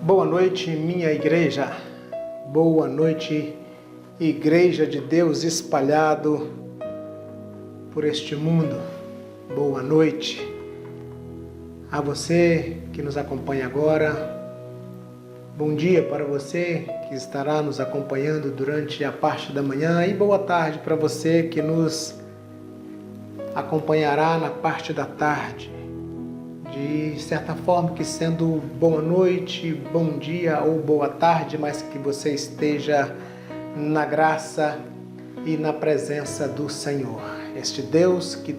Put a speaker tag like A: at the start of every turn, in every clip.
A: Boa noite, minha igreja. Boa noite, igreja de Deus espalhado por este mundo. Boa noite a você que nos acompanha agora. Bom dia para você que estará nos acompanhando durante a parte da manhã e boa tarde para você que nos acompanhará na parte da tarde. De certa forma, que sendo boa noite, bom dia ou boa tarde, mas que você esteja na graça e na presença do Senhor. Este Deus que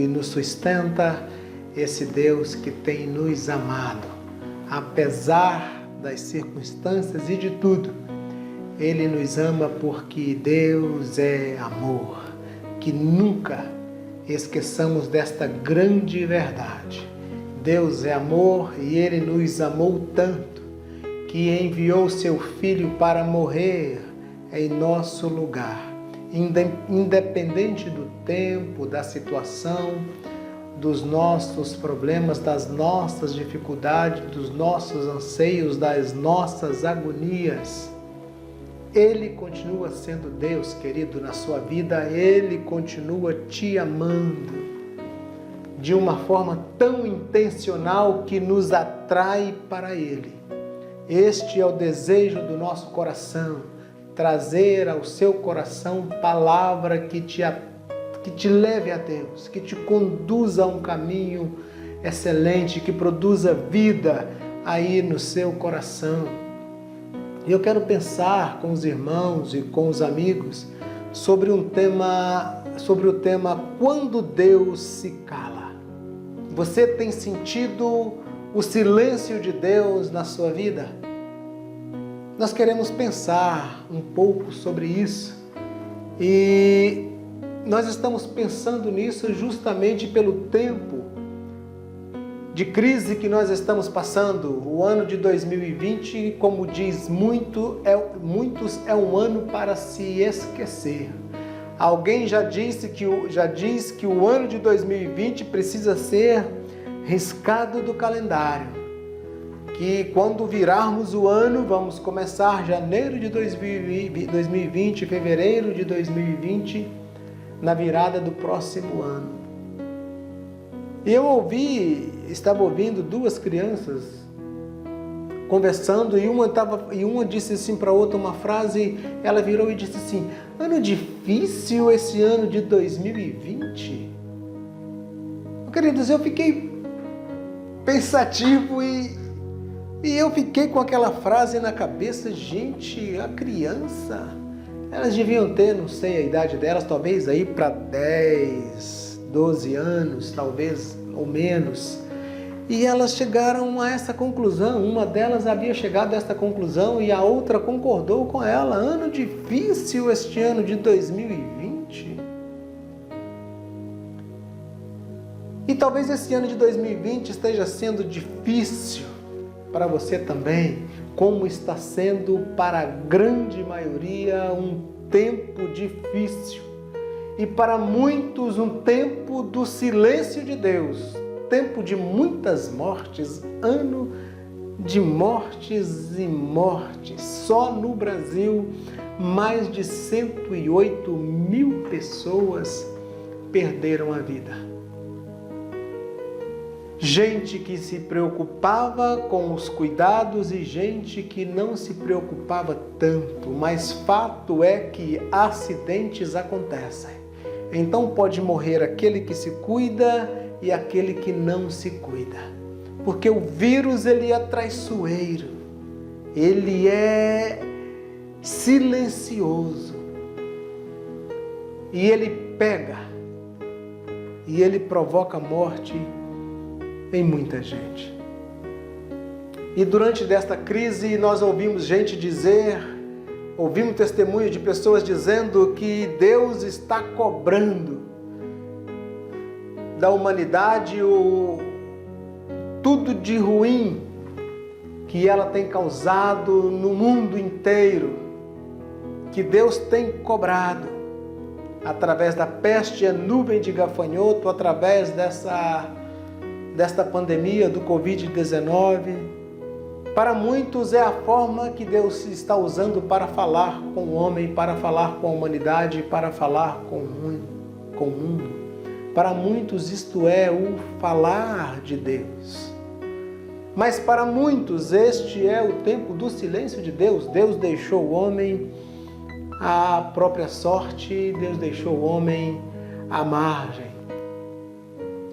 A: nos sustenta, esse Deus que tem nos amado, apesar das circunstâncias e de tudo. Ele nos ama porque Deus é amor. Que nunca esqueçamos desta grande verdade. Deus é amor e Ele nos amou tanto que enviou seu Filho para morrer em nosso lugar. Independente do tempo, da situação, dos nossos problemas, das nossas dificuldades, dos nossos anseios, das nossas agonias, Ele continua sendo Deus, querido, na sua vida. Ele continua te amando de uma forma tão intencional que nos atrai para Ele. Este é o desejo do nosso coração, trazer ao seu coração palavra que te leve a Deus, que te conduza a um caminho excelente, que produza vida aí no seu coração. E eu quero pensar com os irmãos e com os amigos sobre o tema quando Deus se cala. Você tem sentido o silêncio de Deus na sua vida? Nós queremos pensar um pouco sobre isso e nós estamos pensando nisso justamente pelo tempo de crise que nós estamos passando. O ano de 2020, como diz muitos, é um ano para se esquecer. Alguém já diz que o ano de 2020 precisa ser riscado do calendário. Que quando virarmos o ano, vamos começar janeiro de 2020, fevereiro de 2020, na virada do próximo ano. E eu estava ouvindo duas crianças conversando e uma disse assim para a outra uma frase. Ela virou e disse assim: ano difícil esse ano de 2020. Queridos, eu fiquei pensativo e eu fiquei com aquela frase na cabeça. Gente, a criança, elas deviam ter, não sei a idade delas, talvez aí para 10, 12 anos, talvez, ou menos. E elas chegaram a essa conclusão. Uma delas havia chegado a essa conclusão e a outra concordou com ela. Ano difícil este ano de 2020. E talvez esse ano de 2020 esteja sendo difícil para você também, como está sendo para a grande maioria um tempo difícil. E para muitos um tempo do silêncio de Deus. Tempo de muitas mortes, ano de mortes e mortes. Só no Brasil, mais de 108 mil pessoas perderam a vida. Gente que se preocupava com os cuidados e gente que não se preocupava tanto, mas fato é que acidentes acontecem. Então pode morrer aquele que se cuida e aquele que não se cuida. Porque o vírus, ele é traiçoeiro, ele é silencioso e ele pega e ele provoca morte em muita gente. E durante desta crise nós ouvimos testemunho de pessoas dizendo que Deus está cobrando da humanidade tudo de ruim que ela tem causado no mundo inteiro, que Deus tem cobrado através da peste, a nuvem de gafanhoto, através desta pandemia do Covid-19, Para muitos é a forma que Deus está usando para falar com o homem, para falar com a humanidade, para falar com o mundo. Para muitos isto é o falar de Deus. Mas para muitos este é o tempo do silêncio de Deus. Deus deixou o homem à própria sorte, Deus deixou o homem à margem.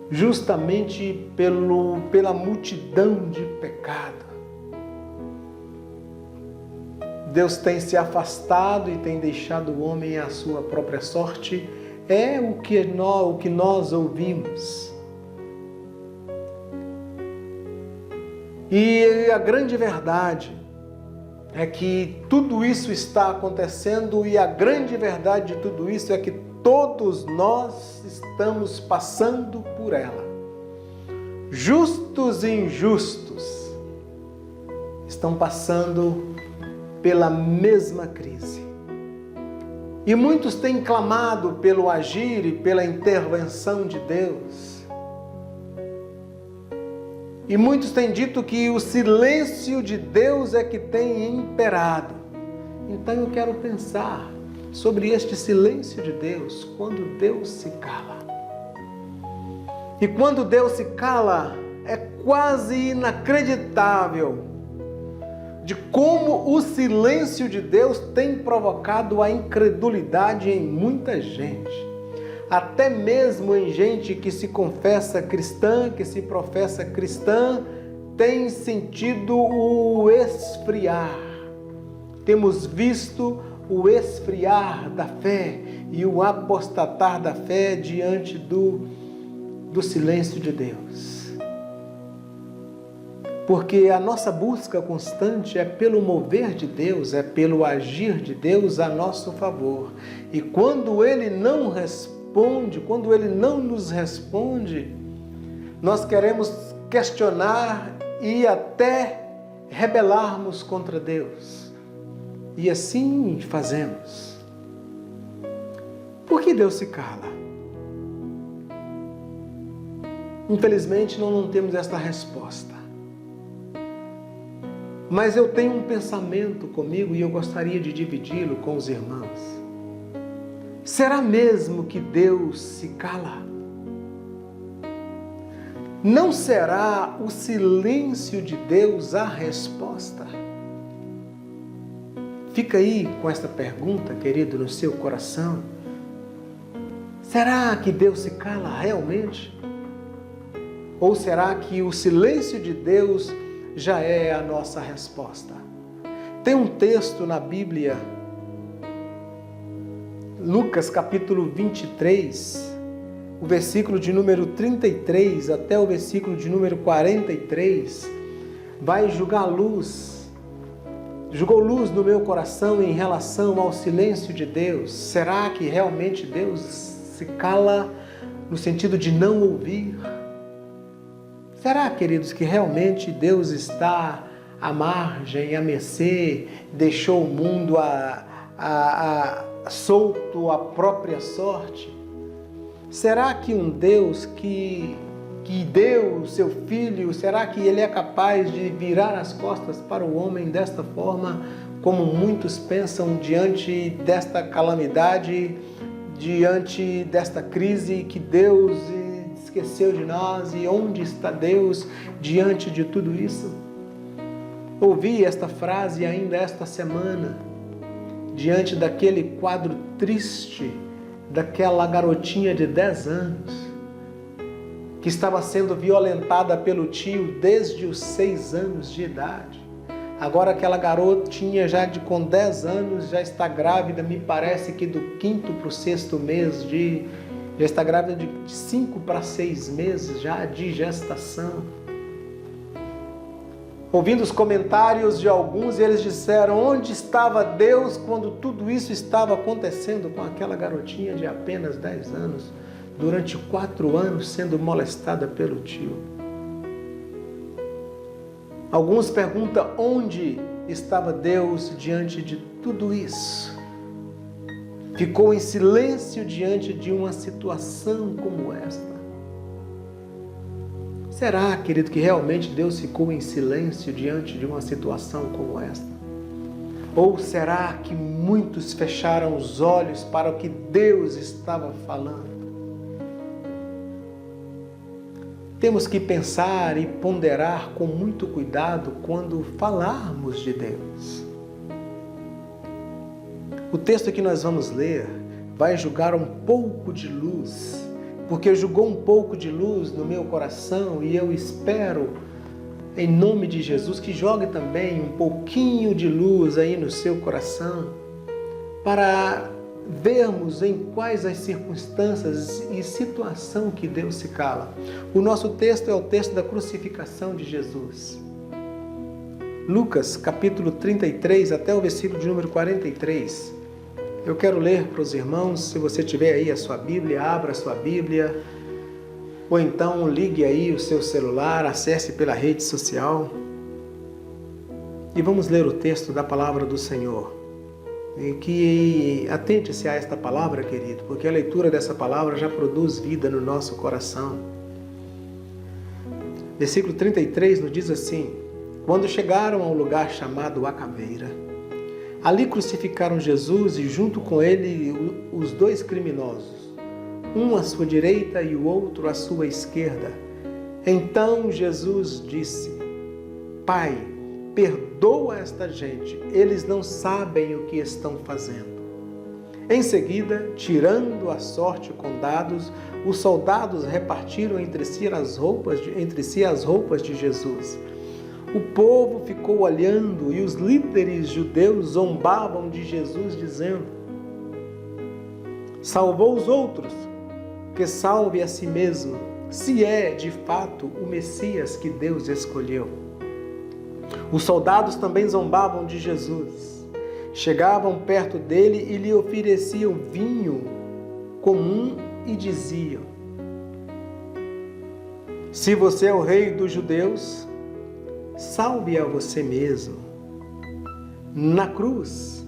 A: Justamente pela multidão de pecado. Deus tem se afastado e tem deixado o homem à sua própria sorte. É o que nós ouvimos. E a grande verdade é que tudo isso está acontecendo e a grande verdade de tudo isso é que todos nós estamos passando por ela. Justos e injustos estão passando pela mesma crise. E muitos têm clamado pelo agir e pela intervenção de Deus. E muitos têm dito que o silêncio de Deus é que tem imperado. Então eu quero pensar sobre este silêncio de Deus, quando Deus se cala. E quando Deus se cala, é quase inacreditável de como o silêncio de Deus tem provocado a incredulidade em muita gente. Até mesmo em gente que se confessa cristã, que se professa cristã, tem sentido o esfriar. Temos visto o esfriar da fé e o apostatar da fé diante do silêncio de Deus. Porque a nossa busca constante é pelo mover de Deus, é pelo agir de Deus a nosso favor. E quando Ele não responde, quando Ele não nos responde, nós queremos questionar e até rebelarmos contra Deus. E assim fazemos. Por que Deus se cala? Infelizmente, nós não temos esta resposta. Mas eu tenho um pensamento comigo e eu gostaria de dividi-lo com os irmãos. Será mesmo que Deus se cala? Não será o silêncio de Deus a resposta? Fica aí com esta pergunta, querido, no seu coração. Será que Deus se cala realmente? Ou será que o silêncio de Deus já é a nossa resposta? Tem um texto na Bíblia, Lucas capítulo 23, o versículo de número 33 até o versículo de número 43, vai jogou luz no meu coração em relação ao silêncio de Deus. Será que realmente Deus se cala no sentido de não ouvir? Será, queridos, que realmente Deus está à margem, à mercê, deixou o mundo solto à própria sorte? Será que um Deus que deu o seu Filho, será que Ele é capaz de virar as costas para o homem desta forma, como muitos pensam diante desta calamidade, diante desta crise, que Deus esqueceu de nós? E onde está Deus diante de tudo isso? Ouvi esta frase ainda esta semana, diante daquele quadro triste, daquela garotinha de 10 anos, que estava sendo violentada pelo tio desde os 6 anos de idade. Agora aquela garotinha com 10 anos já está grávida, me parece que do 5º para o 6º mês já está grávida de 5 para 6 meses já de gestação. Ouvindo os comentários de alguns, eles disseram: onde estava Deus quando tudo isso estava acontecendo com aquela garotinha de apenas 10 anos, durante 4 anos sendo molestada pelo tio? Alguns perguntam onde estava Deus diante de tudo isso. Ficou em silêncio diante de uma situação como esta. Será, querido, que realmente Deus ficou em silêncio diante de uma situação como esta? Ou será que muitos fecharam os olhos para o que Deus estava falando? Temos que pensar e ponderar com muito cuidado quando falarmos de Deus. O texto que nós vamos ler vai jogar um pouco de luz, porque jogou um pouco de luz no meu coração e eu espero, em nome de Jesus, que jogue também um pouquinho de luz aí no seu coração, para vermos em quais as circunstâncias e situação que Deus se cala. O nosso texto é o texto da crucificação de Jesus. Lucas, capítulo 33, até o versículo de número 43. Eu quero ler para os irmãos, se você tiver aí a sua Bíblia, abra a sua Bíblia, ou então ligue aí o seu celular, acesse pela rede social, e vamos ler o texto da palavra do Senhor. E que atente-se a esta palavra, querido, porque a leitura dessa palavra já produz vida no nosso coração. Versículo 33 nos diz assim: quando chegaram ao lugar chamado A Caveira, ali crucificaram Jesus e junto com ele os dois criminosos, um à sua direita e o outro à sua esquerda. Então Jesus disse: Pai, perdoa esta gente, eles não sabem o que estão fazendo. Em seguida, tirando a sorte com dados, os soldados repartiram entre si as roupas de Jesus. O povo ficou olhando e os líderes judeus zombavam de Jesus, dizendo: salvou os outros, que salve a si mesmo, se é de fato o Messias que Deus escolheu. Os soldados também zombavam de Jesus. Chegavam perto dele e lhe ofereciam vinho comum e diziam: se você é o rei dos judeus, salve a você mesmo. Na cruz,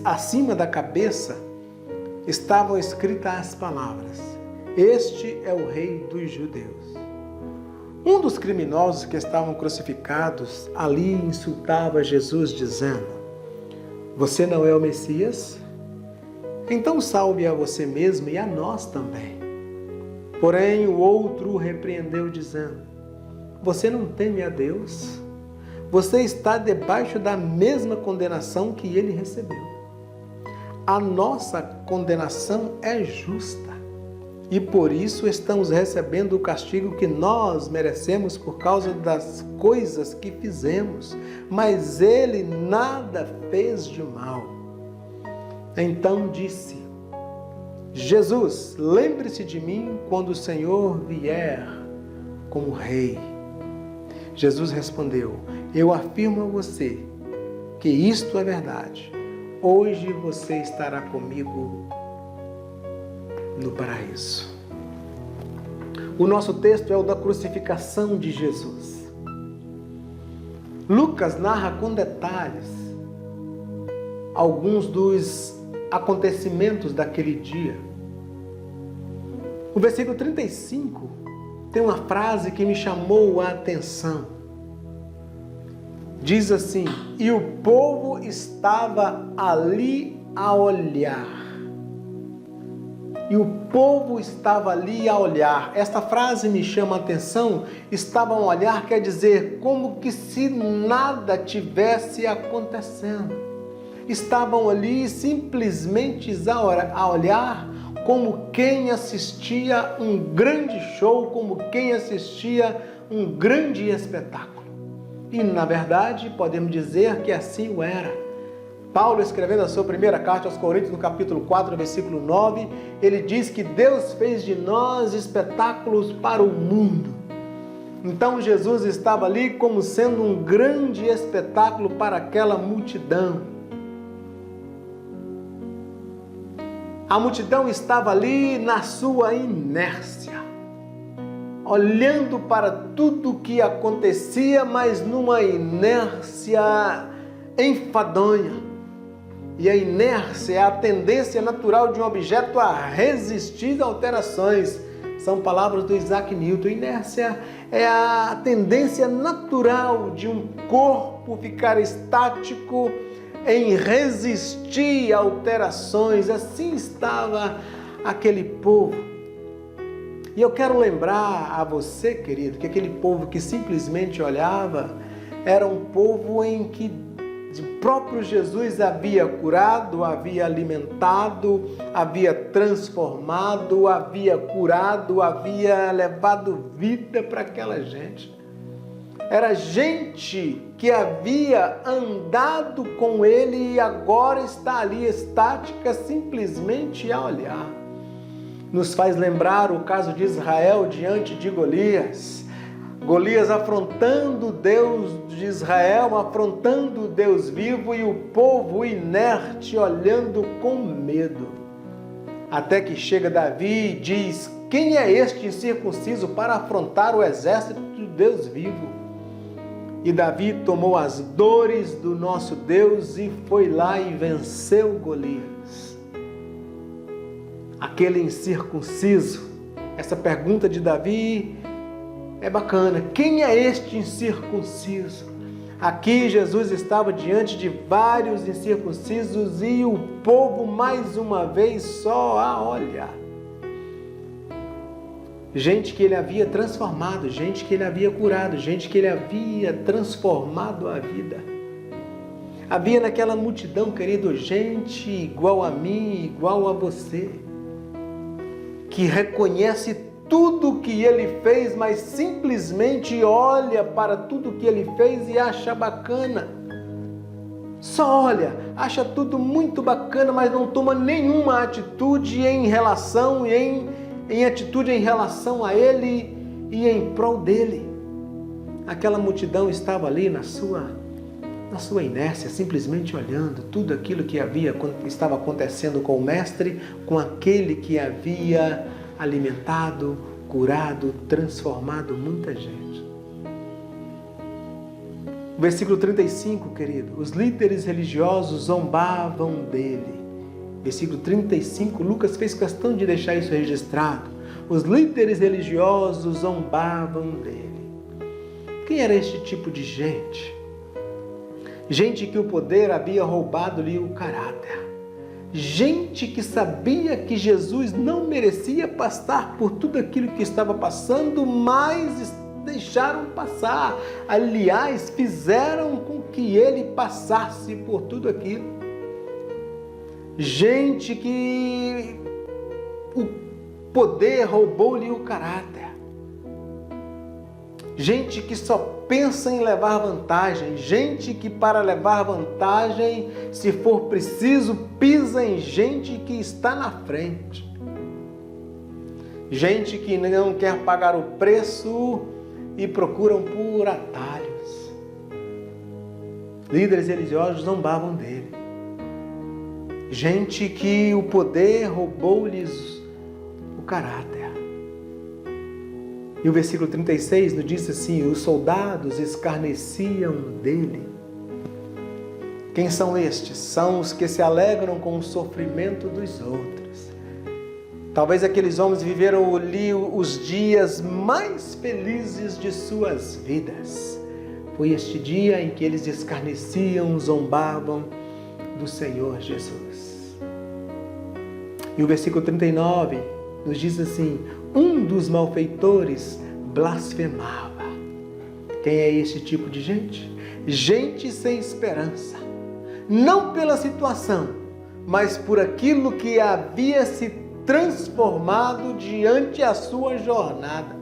A: acima da cabeça, estavam escritas as palavras: este é o rei dos judeus. Um dos criminosos que estavam crucificados ali insultava Jesus, dizendo: você não é o Messias? Então salve a você mesmo e a nós também. Porém, o outro o repreendeu, dizendo: você não teme a Deus? Você está debaixo da mesma condenação que ele recebeu. A nossa condenação é justa. E por isso estamos recebendo o castigo que nós merecemos por causa das coisas que fizemos. Mas ele nada fez de mal. Então disse: Jesus, lembre-se de mim quando o Senhor vier como rei. Jesus respondeu: eu afirmo a você que isto é verdade. Hoje você estará comigo no paraíso. O nosso texto é o da crucificação de Jesus. Lucas narra com detalhes alguns dos acontecimentos daquele dia. O versículo 35 tem uma frase que me chamou a atenção. Diz assim: e o povo estava ali a olhar. E o povo estava ali a olhar. Esta frase me chama a atenção. Estava a olhar quer dizer como que se nada tivesse acontecendo. Estavam ali simplesmente a olhar como quem assistia um grande show, como quem assistia um grande espetáculo. E na verdade podemos dizer que assim o era. Paulo, escrevendo a sua primeira carta aos Coríntios, no capítulo 4, versículo 9, ele diz que Deus fez de nós espetáculos para o mundo. Então Jesus estava ali como sendo um grande espetáculo para aquela multidão. A multidão estava ali na sua inércia, olhando para tudo o que acontecia, mas numa inércia enfadonha. E a inércia é a tendência natural de um objeto a resistir a alterações, São palavras do Isaac Newton. Inércia é a tendência natural de um corpo ficar estático em resistir a alterações. Assim estava aquele povo. E eu quero lembrar a você, querido, que aquele povo que simplesmente olhava era um povo em que o próprio Jesus havia curado, havia alimentado, havia transformado, havia curado, havia levado vida para aquela gente. Era gente que havia andado com ele e agora está ali estática simplesmente a olhar. Nos faz lembrar o caso de Israel diante de Golias. Golias afrontando o Deus de Israel, afrontando o Deus vivo e o povo inerte olhando com medo. Até que chega Davi e diz: quem é este incircunciso para afrontar o exército do Deus vivo? E Davi tomou as dores do nosso Deus e foi lá e venceu Golias. Aquele incircunciso, essa pergunta de Davi é bacana. Quem é este incircunciso? Aqui Jesus estava diante de vários incircuncisos e o povo mais uma vez só a olhar. Gente que ele havia transformado, gente que ele havia curado, gente que ele havia transformado a vida. Havia naquela multidão, querido, gente igual a mim, igual a você, que reconhece tudo que ele fez, mas simplesmente olha para tudo que ele fez e acha bacana. Só olha, acha tudo muito bacana, mas não toma nenhuma atitude em relação a ele e em prol dele. Aquela multidão estava ali na sua inércia, simplesmente olhando tudo aquilo que estava acontecendo com o mestre, com aquele que havia alimentado, curado, transformado muita gente. Versículo 35, querido. Os líderes religiosos zombavam dele. Versículo 35, Lucas fez questão de deixar isso registrado. Os líderes religiosos zombavam dele. Quem era este tipo de gente? Gente que o poder havia roubado-lhe o caráter. Gente que sabia que Jesus não merecia passar por tudo aquilo que estava passando, mas deixaram passar. Aliás, fizeram com que ele passasse por tudo aquilo. Gente que o poder roubou-lhe o caráter. Gente que só pensa em levar vantagem. Gente que para levar vantagem, se for preciso, pisa em gente que está na frente. Gente que não quer pagar o preço e procuram por atalhos. Líderes religiosos zombavam dele. Gente que o poder roubou-lhes o caráter. E o versículo 36 nos diz assim: os soldados escarneciam dele. Quem são estes? São os que se alegram com o sofrimento dos outros. Talvez aqueles homens viveram ali os dias mais felizes de suas vidas. Foi este dia em que eles escarneciam, zombavam do Senhor Jesus. E o versículo 39 nos diz assim: um dos malfeitores blasfemava. Quem é esse tipo de gente? Gente sem esperança. Não pela situação, mas por aquilo que havia se transformado diante a sua jornada.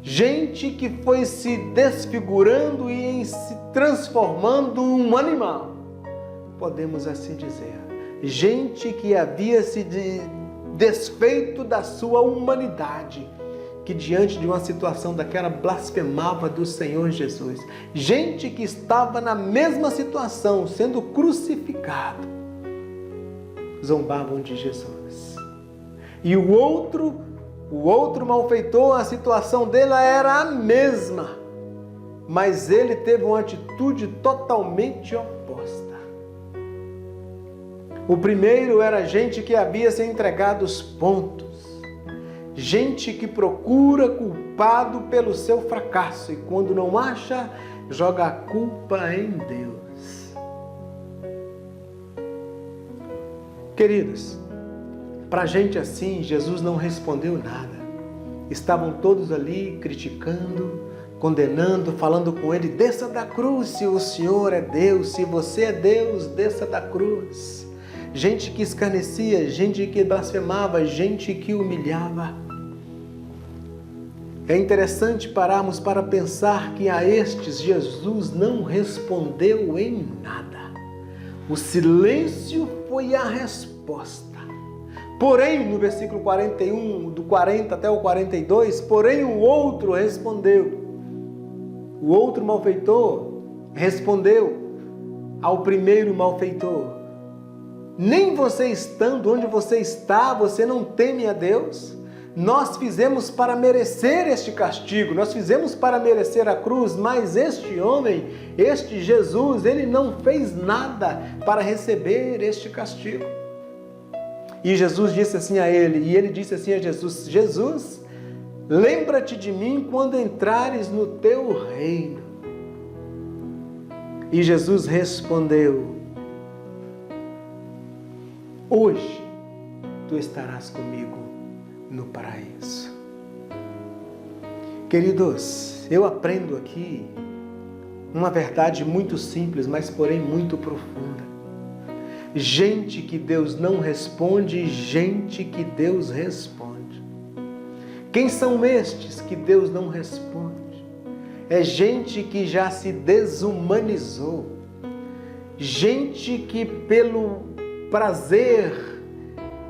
A: Gente que foi se desfigurando e se transformando um animal, podemos assim dizer. Gente que havia se desfeito da sua humanidade, que diante de uma situação daquela blasfemava do Senhor Jesus. Gente que estava na mesma situação, sendo crucificado, zombavam de Jesus. E o outro malfeitor, a situação dele era a mesma, mas ele teve uma atitude totalmente oposta. O primeiro era gente que havia se entregado os pontos. Gente que procura culpado pelo seu fracasso e quando não acha, joga a culpa em Deus. Queridos, para gente assim, Jesus não respondeu nada. Estavam todos ali criticando, condenando, falando com ele: desça da cruz se o Senhor é Deus, se você é Deus, desça da cruz. Gente que escarnecia, gente que blasfemava, gente que humilhava. É interessante pararmos para pensar que a estes Jesus não respondeu em nada. O silêncio foi a resposta. Porém, no versículo 41, do 40 até o 42, porém o outro respondeu. O outro malfeitor respondeu ao primeiro malfeitor: nem você estando onde você está, você não teme a Deus? Nós fizemos para merecer este castigo, nós fizemos para merecer a cruz, mas este homem, este Jesus, ele não fez nada para receber este castigo. E Jesus disse assim a ele, e ele disse assim a Jesus: Jesus, lembra-te de mim quando entrares no teu reino. E Jesus respondeu: hoje tu estarás comigo no paraíso. Queridos, eu aprendo aqui uma verdade muito simples, mas porém muito profunda. Gente que Deus não responde, gente que Deus responde. Quem são estes que Deus não responde? É gente que já se desumanizou. Gente que pelo prazer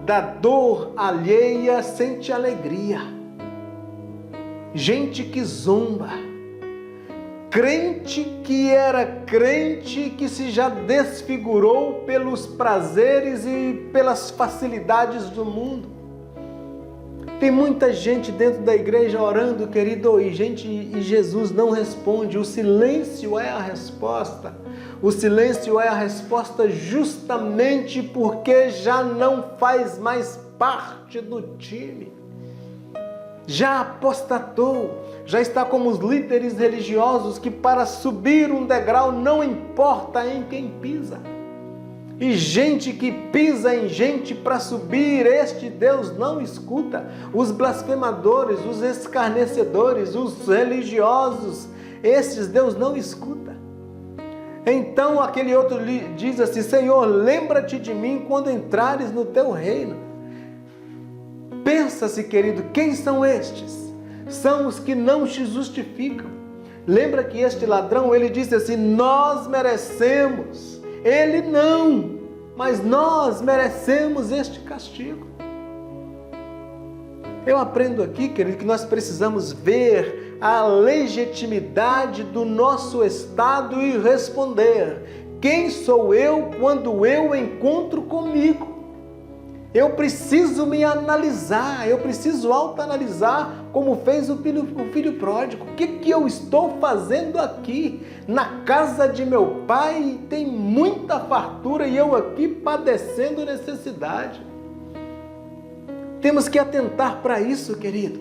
A: da dor alheia sente alegria. Gente que zomba. Crente que era crente que se já desfigurou pelos prazeres e pelas facilidades do mundo. Tem muita gente dentro da igreja orando, querido, e Jesus não responde. O silêncio é a resposta. O silêncio é a resposta justamente porque já não faz mais parte do time. Já apostatou, já está como os líderes religiosos que para subir um degrau não importa em quem pisa. E gente que pisa em gente para subir, este Deus não escuta. Os blasfemadores, os escarnecedores, os religiosos, estes Deus não escuta. Então aquele outro lhe diz assim: Senhor, lembra-te de mim quando entrares no teu reino. Pensa-se, querido, quem são estes? São os que não te justificam. Lembra que este ladrão, ele disse assim: nós merecemos. Ele não, mas nós merecemos este castigo. Eu aprendo aqui, querido, que nós precisamos ver a legitimidade do nosso estado e responder: quem sou eu quando eu encontro comigo? Eu preciso me analisar, eu preciso autoanalisar, como fez o filho pródigo. O que eu estou fazendo aqui? Na casa de meu pai tem muita fartura e eu aqui padecendo necessidade. Temos que atentar para isso, querido.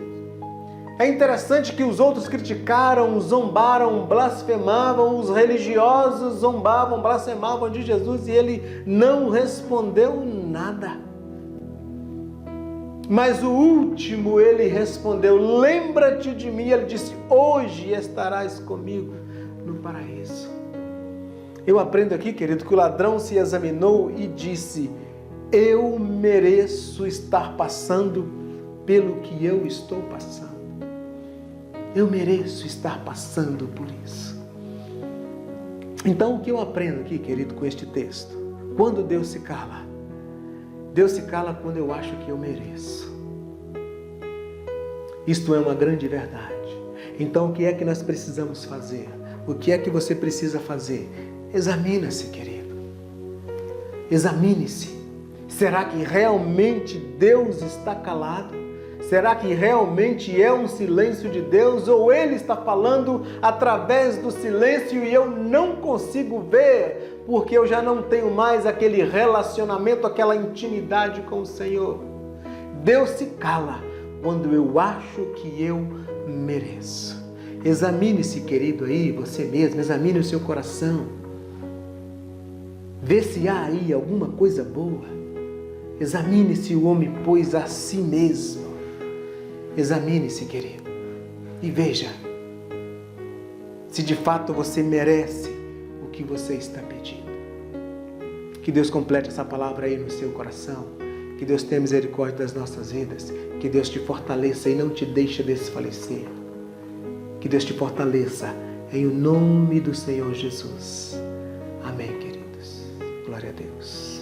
A: É interessante que os outros criticaram, zombaram, blasfemavam, os religiosos zombavam, blasfemavam de Jesus e ele não respondeu nada. Mas o último ele respondeu: lembra-te de mim. Ele disse: hoje estarás comigo no paraíso. Eu aprendo aqui, querido, que o ladrão se examinou e disse: eu mereço estar passando pelo que eu estou passando. Eu mereço estar passando por isso. Então o que eu aprendo aqui, querido, com este texto? Quando Deus se cala? Deus se cala quando eu acho que eu mereço. Isto é uma grande verdade. Então o que é que nós precisamos fazer? O que é que você precisa fazer? Examina-se, querido. Examine-se. Será que realmente Deus está calado? Será que realmente é um silêncio de Deus? Ou Ele está falando através do silêncio e eu não consigo ver porque eu já não tenho mais aquele relacionamento, aquela intimidade com o Senhor? Deus se cala quando eu acho que eu mereço. Examine-se, querido, aí, você mesmo, examine o seu coração. Vê se há aí alguma coisa boa. Examine-se o homem, pois, a si mesmo. Examine-se, querido, e veja se de fato você merece o que você está pedindo. Que Deus complete essa palavra aí no seu coração. Que Deus tenha misericórdia das nossas vidas. Que Deus te fortaleça e não te deixe desfalecer. Que Deus te fortaleça em o nome do Senhor Jesus. Amém, queridos. Glória a Deus.